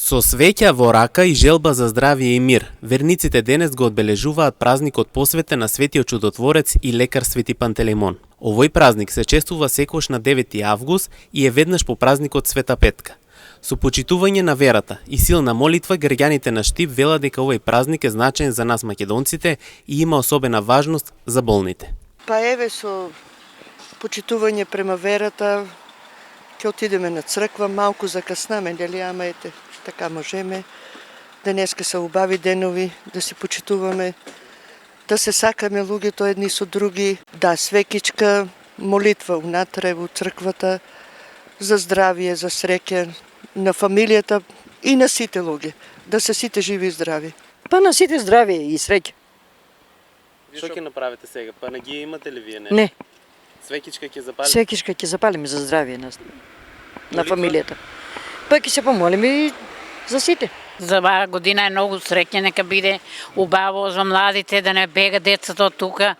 Со свеќа во рака и желба за здравје и мир, верниците денес го одбележуваат празникот посветен на Светиот чудотворец и лекар Свети Пантелеймон. Овој празник се чествува секогаш на 9 август и е веднаш по празникот Света Петка. Со почитување на верата и силна молитва, граѓаните на Штип велат дека овој празник е значаен за нас македонците и има особена важност за болните. Па еве со почитување према верата, ќе отидеме на црква, малку закаснаме, нели, ама ете, така можеме. Денеска се убави денови, да си почитуваме, да се сакаме луѓето едни со други, да свекичка, молитва унатре во црквата, за здравие, за среќа на фамилијата и на сите луѓе, да се сите живи и здрави. Па на сите здравие и среќа. Што ќе направите сега? Па не ги имате ли вие? Не. Свекичка ќе запалите? Свекичка ќе запалиме за здравие на фамилијата. Па ќе се помолиме и за сите. За оваа година е многу среќна, нека биде убаво за младите, да не бега децата од тука.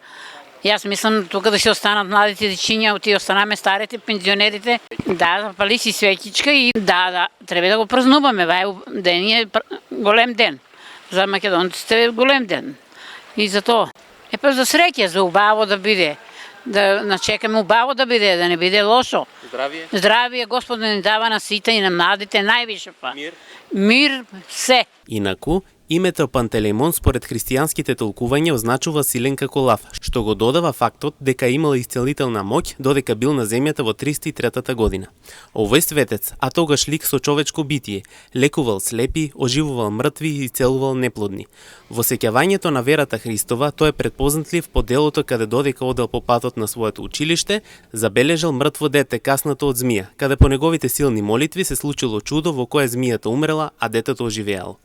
Јас мислам тука да се останат младите дечиња, ти останаме старите, пензионерите. Да, запали си свеќичка и да, треба да го празнуваме. Вај ден е голем ден. За македонците е голем ден. И за тоа. Епа за среќа, за убаво да биде. Да начекаме убаво да биде, да не биде лошо. Здравие? Здравие Господ ни дава на сите и на младите највише па. Мир? Мир, се. Инаку, името Пантелеймон според христијанските толкувања означува силен како лав, што го додава фактот дека имал исцелителна моќ додека бил на земјата во 303 година. Овој светец, а тогаш лик со човечко битие, лекувал слепи, оживувал мртви и исцелувал неплодни. Во сеќавањето на верата Христова, тој е предпознатлив по делото каде додека одел по патот на своето училиште, забележал мртво дете каснато од змија, каде по неговите силни молитви се случило чудо во кое змијата умрела, а детето оживеало.